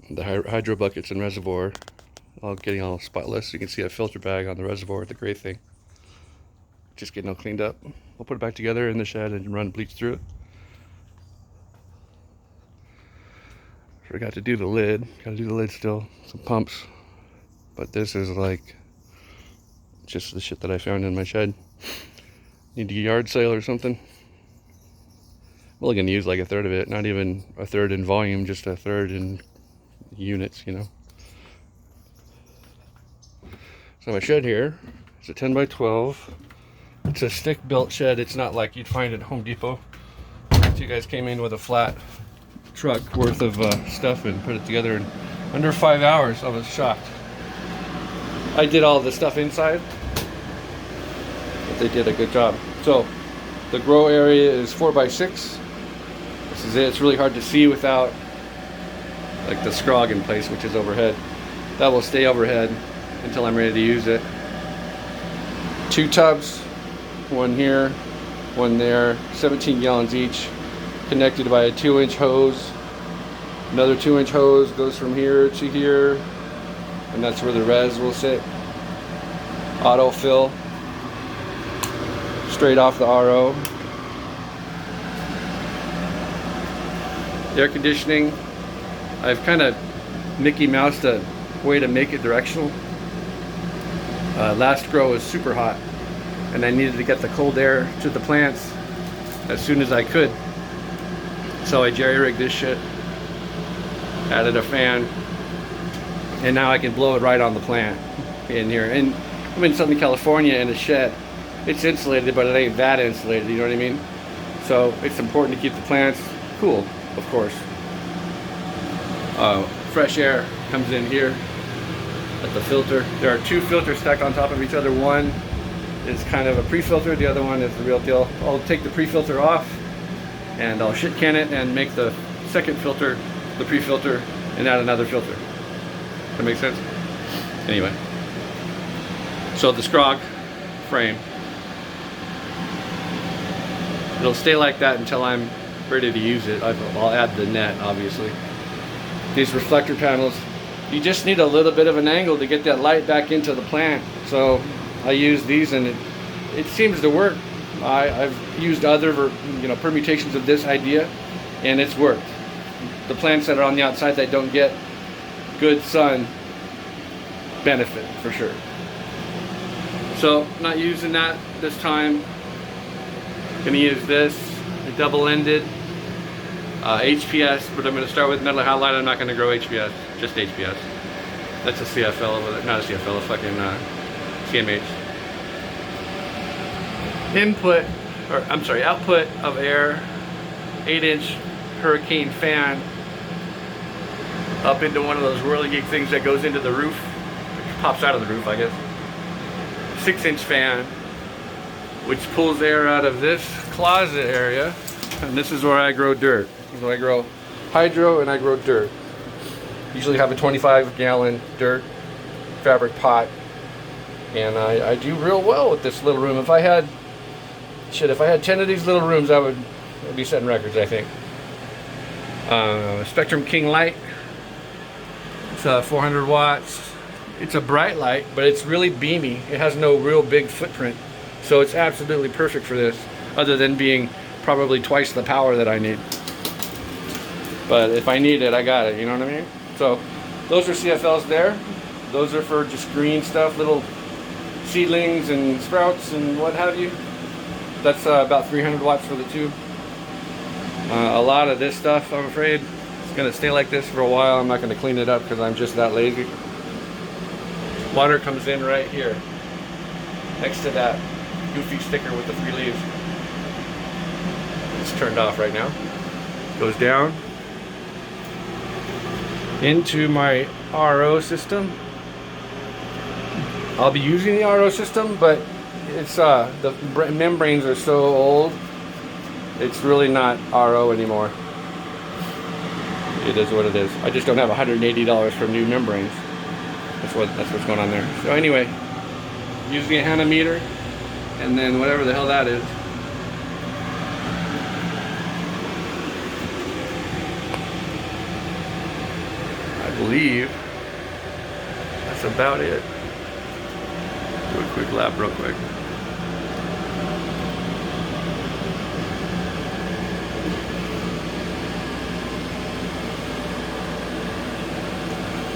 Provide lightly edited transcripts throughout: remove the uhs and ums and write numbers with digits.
the hydro buckets and reservoir, all getting all spotless. You can see a filter bag on the reservoir, the gray thing, just getting all cleaned up. We'll put it back together in the shed and run bleach through it. Forgot to do the lid. Gotta do the lid still. Some pumps. But this is like just the shit that I found in my shed. Need a yard sale or something. I'm only gonna use like a third of it. Not even a third in volume, just a third in units, you know. So my shed here is a 10 by 12. It's a stick built shed. It's not like you'd find at Home Depot. So you guys came in with a flat truck worth of stuff and put it together in under 5 hours. I was shocked. I did all the stuff inside, but they did a good job. So the grow area is 4 by 6. This is it. It's really hard to see without like the scrog in place, which is overhead. That will stay overhead until I'm ready to use it. 2 tubs, one here, one there, 17 gallons each, connected by a 2-inch hose. Another 2-inch hose goes from here to here, and that's where the res will sit. Auto fill straight off the RO. Air conditioning, I've kind of Mickey Moused a way to make it directional. Last grow was super hot, and I needed to get the cold air to the plants as soon as I could. So I jerry-rigged this shit, added a fan, and now I can blow it right on the plant in here. And I'm in Southern California in a shed. It's insulated, but it ain't that insulated, you know what I mean? So it's important to keep the plants cool, of course. Fresh air comes in here at the filter. There are 2 filters stacked on top of each other. One is kind of a pre-filter, the other one is the real deal. I'll take the pre-filter off and I'll shit can it and make the second filter the pre-filter and add another filter. That makes sense? Anyway, so the scrog frame, it'll stay like that until I'm ready to use it. I'll add the net, obviously. These reflector panels, you just need a little bit of an angle to get that light back into the plant. So I use these, and it seems to work. I've used other permutations of this idea, and it's worked. The plants that are on the outside that don't get good sun benefit for sure. So not using that this time. Gonna use this, a double-ended HPS, but I'm going to start with metal halide. I'm not going to grow HPS, just HPS. That's a CFL over there, not a CFL, a fucking CMH. Output of air, 8-inch hurricane fan up into one of those whirligig things that goes into the roof, which pops out of the roof, I guess. 6-inch fan, which pulls air out of this closet area, and this is where I grow dirt. So I grow hydro and I grow dirt. Usually have a 25-gallon dirt fabric pot, and I do real well with this little room. If I had 10 of these little rooms, I'd be setting records, I think. Spectrum King light. It's 400 watts. It's a bright light, but it's really beamy. It has no real big footprint, so it's absolutely perfect for this, other than being probably twice the power that I need. But if I need it, I got it, you know what I mean? So those are CFLs there. Those are for just green stuff, little seedlings and sprouts and what have you. That's about 300 watts for the tube. A lot of this stuff, I'm afraid, is going to stay like this for a while. I'm not going to clean it up because I'm just that lazy. Water comes in right here, next to that goofy sticker with the 3 leaves. It's turned off right now. Goes down into my RO system. I'll be using the RO system, but it's the membranes are so old, it's really not RO anymore. It is what it is. I just don't have $180 for new membranes. That's what's going on there. So anyway, using a hanometer, and then whatever the hell that is. believe that's about it. Do a quick lap real quick.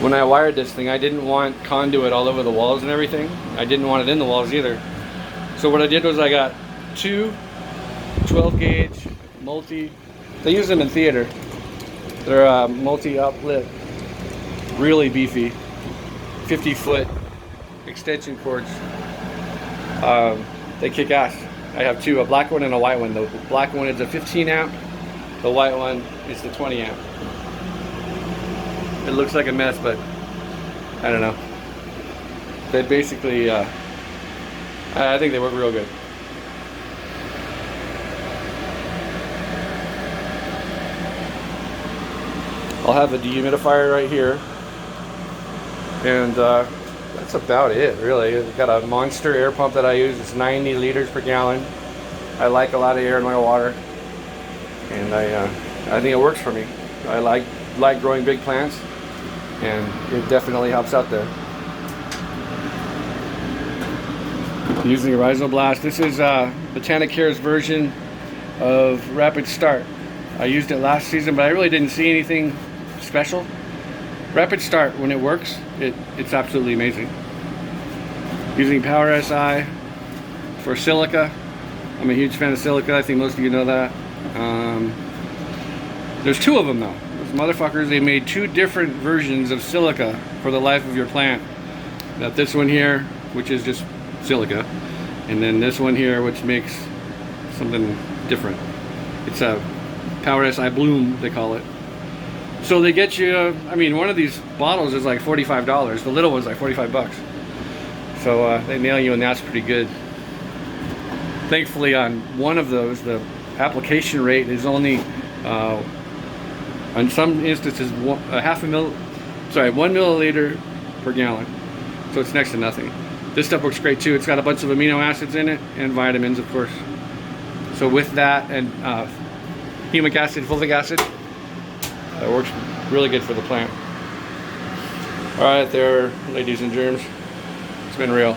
When I wired this thing, I didn't want conduit all over the walls and everything. I didn't want it in the walls either. So what I did was I got two 12 gauge multi, they use them in theater. They're multi outlet, really beefy, 50-foot extension cords. They kick ass. I have two, a black one and a white one. The black one is a 15 amp, the white one is the 20 amp. It looks like a mess, but I don't know. They basically, I think they work real good. I'll have a dehumidifier right here, and that's about it, really. I've got a monster air pump that I use. It's 90 liters per gallon. I like a lot of air in my water, and I think it works for me. I like growing big plants, and it definitely helps out there. Using a Rhizoblast. This is Botanicare's version of Rapid Start. I used it last season, but I really didn't see anything special. Rapid Start, when it works, it's absolutely amazing. Using Power SI for silica. I'm a huge fan of silica. I think most of you know that. There's two of them though. Those motherfuckers, they made two different versions of silica for the life of your plant. Got this one here, which is just silica, and then this one here, which makes something different. It's a Power SI Bloom, they call it. So they get you, I mean, one of these bottles is like $45. The little one's like 45 bucks. So they nail you, and that's pretty good. Thankfully, on one of those, the application rate is only, on some instances, 1 milliliter per gallon. So it's next to nothing. This stuff works great too. It's got a bunch of amino acids in it and vitamins, of course. So with that and humic acid, fulvic acid, that works really good for the plant. All right there, ladies and germs. It's been real.